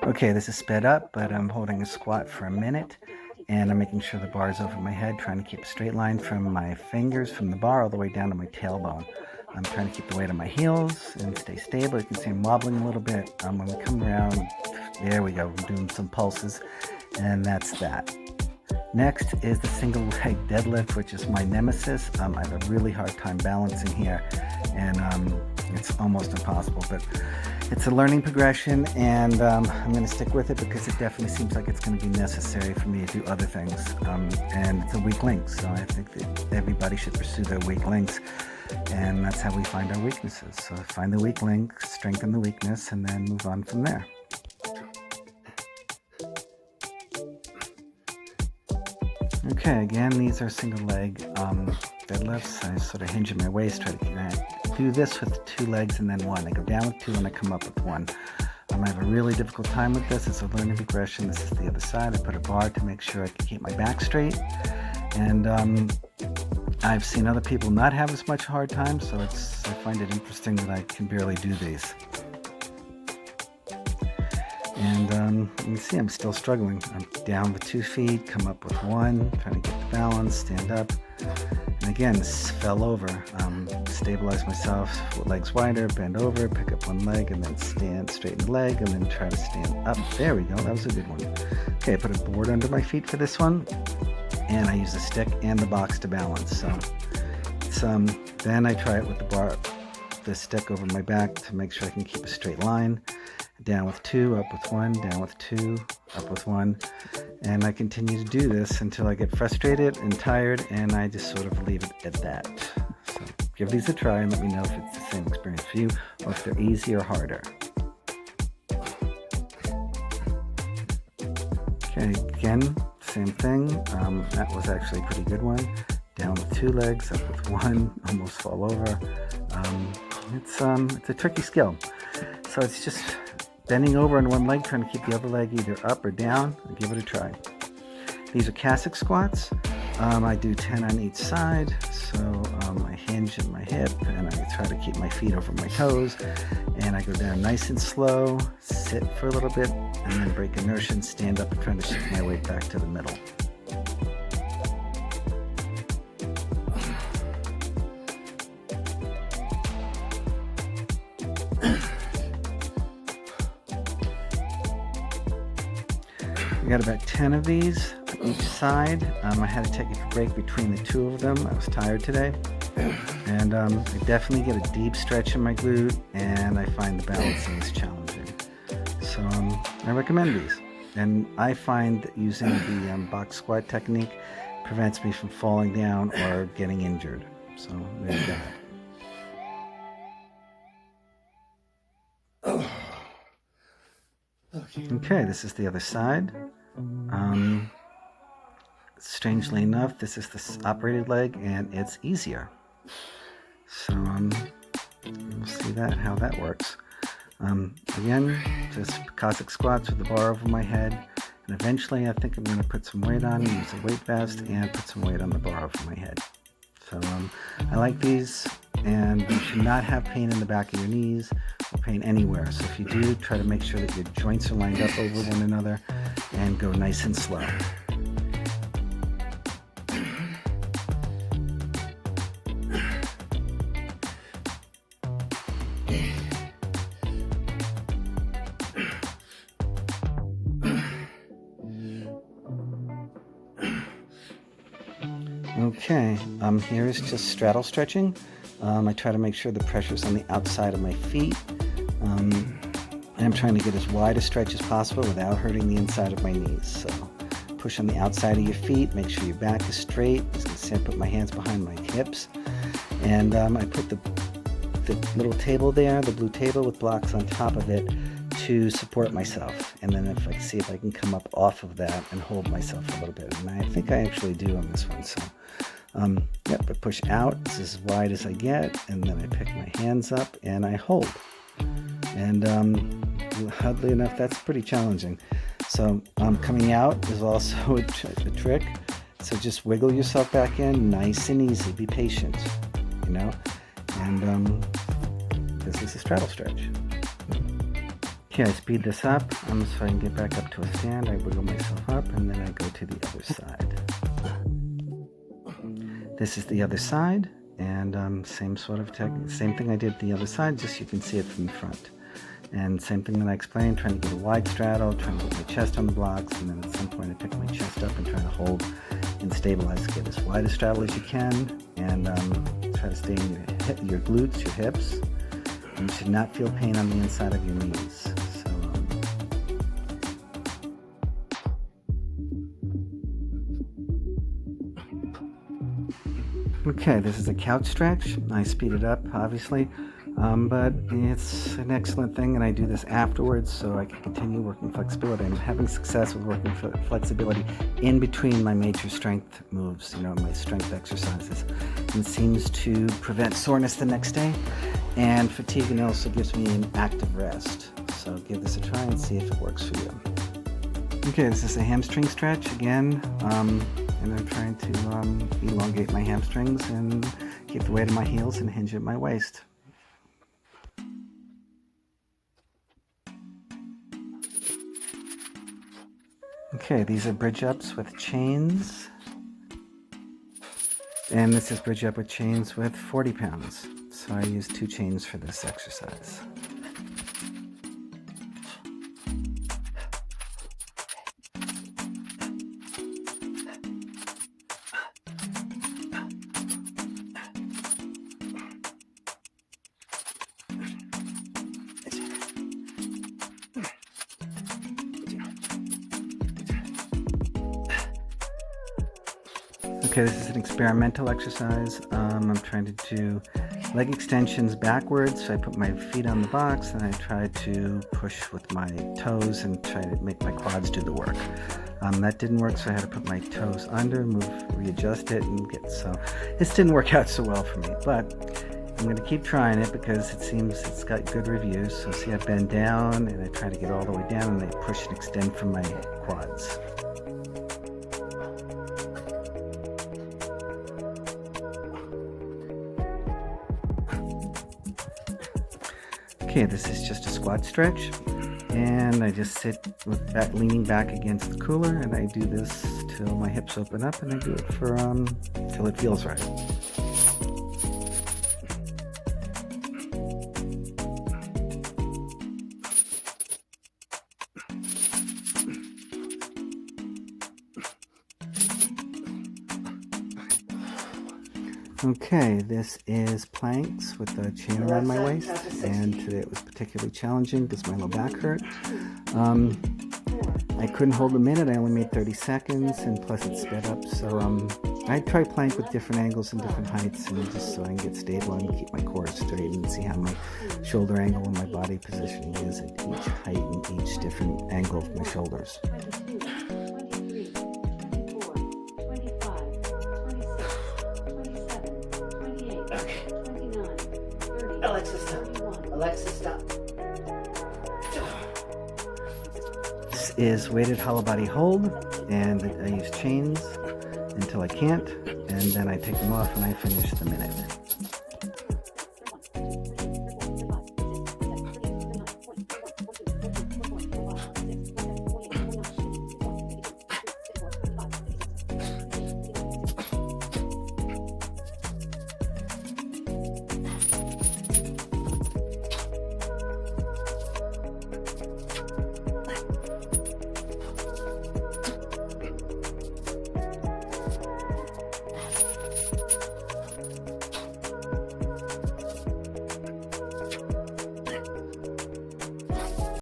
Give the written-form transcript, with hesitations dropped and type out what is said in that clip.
Okay, this is sped up, but I'm holding a squat for a minute, and I'm making sure the bar is over my head, trying to keep a straight line from my fingers from the bar all the way down to my tailbone. I'm trying to keep the weight on my heels and stay stable. You can see I'm wobbling a little bit. When we come around, there we go, we're doing some pulses, and that's that. Next is the single leg deadlift, which is my nemesis. I have a really hard time balancing here, and it's almost impossible, but it's a learning progression, and I'm going to stick with it because it definitely seems like it's going to be necessary for me to do other things, and it's a weak link, so I think that everybody should pursue their weak links, and that's how we find our weaknesses. So find the weak link, strengthen the weakness, and then move on from there. Okay, again, these are single leg deadlifts. I sort of hinge at my waist, try to do this with 2 legs and then 1. I go down with 2 and I come up with 1. I have a really difficult time with this. It's a learning progression. This is the other side. I put a bar to make sure I can keep my back straight. And I've seen other people not have as much hard time, so I find it interesting that I can barely do these. And you can see I'm still struggling. I'm down with 2 feet, come up with 1, trying to get the balance, stand up. And again, this fell over. Stabilize myself, legs wider, bend over, pick up 1 leg, and then stand, straighten the leg, and then try to stand up. There we go, that was a good one. Okay, I put a board under my feet for this one, and I use the stick and the box to balance. So it's, then I try it with the stick over my back to make sure I can keep a straight line. Down with 2, up with 1, down with 2, up with 1, and I continue to do this until I get frustrated and tired, and I just sort of leave it at that. So give these a try and let me know if it's the same experience for you or if they're easier or harder. Okay, again, same thing. That was actually a pretty good one. Down with 2 legs, up with 1, almost fall over. It's a tricky skill. So it's just bending over on 1 leg, trying to keep the other leg either up or down, and give it a try. These are Cossack squats. I do 10 on each side, so I hinge at my hip, and I try to keep my feet over my toes, and I go down nice and slow, sit for a little bit, and then break inertia and stand up and trying to shift my weight back to the middle. I got about 10 of these on each side. I had to take a break between the 2 of them. I was tired today. And I definitely get a deep stretch in my glute, and I find the balancing is challenging. So I recommend these. And I find that using the box squat technique prevents me from falling down or getting injured. So there you go. Okay, this is the other side. Strangely enough, this is the operated leg, and it's easier. So we'll see how that works. Again, just Cossack squats with the bar over my head, and eventually I think I'm going to put some weight on, use a weight vest, and put some weight on the bar over my head. So I like these, and you should not have pain in the back of your knees or pain anywhere. So if you do, try to make sure that your joints are lined up over one another and go nice and slow. Okay, here is just straddle stretching. I try to make sure the pressure's on the outside of my feet. And I'm trying to get as wide a stretch as possible without hurting the inside of my knees. So push on the outside of your feet, make sure your back is straight. As you can see, I put my hands behind my hips. And I put the little table there, the blue table with blocks on top of it to support myself. And then if I see if I can come up off of that and hold myself a little bit. And I think I actually do on this one. So yep, I push out, it's as wide as I get, and then I pick my hands up and I hold. And oddly enough, that's pretty challenging. So coming out is also a trick. So just wiggle yourself back in, nice and easy. Be patient, you know. And this is a straddle stretch. Okay, I speed this up so I can get back up to a stand. I wiggle myself up and then I go to the other side. This is the other side, and same sort of technique, same thing I did the other side, just you can see it from the front. And same thing that I explained, trying to get a wide straddle, trying to put my chest on the blocks, and then at some point I pick my chest up and try to hold and stabilize, get as wide a straddle as you can, and try to stay in your glutes, your hips. And you should not feel pain on the inside of your knees. Okay, this is a couch stretch. I speed it up, obviously, but it's an excellent thing, and I do this afterwards so I can continue working flexibility. I'm having success with working flexibility in between my major strength moves, my strength exercises. It seems to prevent soreness the next day and fatigue, and also gives me an active rest. So give this a try and see if it works for you. Okay, this is a hamstring stretch again. And I'm trying to elongate my hamstrings and keep the weight of my heels and hinge at my waist. Okay, these are bridge ups with chains. And this is bridge up with chains with 40 pounds. So I use 2 chains for this exercise. Okay, this is an experimental exercise. I'm trying to do leg extensions backwards. So I put my feet on the box and I try to push with my toes and try to make my quads do the work. That didn't work, so I had to put my toes under, readjust it, and this didn't work out so well for me, but I'm going to keep trying it because it seems it's got good reviews. So see, I bend down and I try to get all the way down and I push and extend from my quads. Okay, this is just a squat stretch, and I just sit with that leaning back against the cooler, and I do this till my hips open up, and I do it for till it feels right. Okay, this is planks with a chain around my waist, and today it was particularly challenging because my low back hurt. I couldn't hold a minute, I only made 30 seconds, and plus it sped up, so I try plank with different angles and different heights, and just so I can get stable and keep my core straight and see how my shoulder angle and my body positioning is at each height and each different angle of my shoulders. Alexa, stop. Alexa, stop. This is weighted hollow body hold, and I use chains until I can't, and then I take them off and I finish the minute.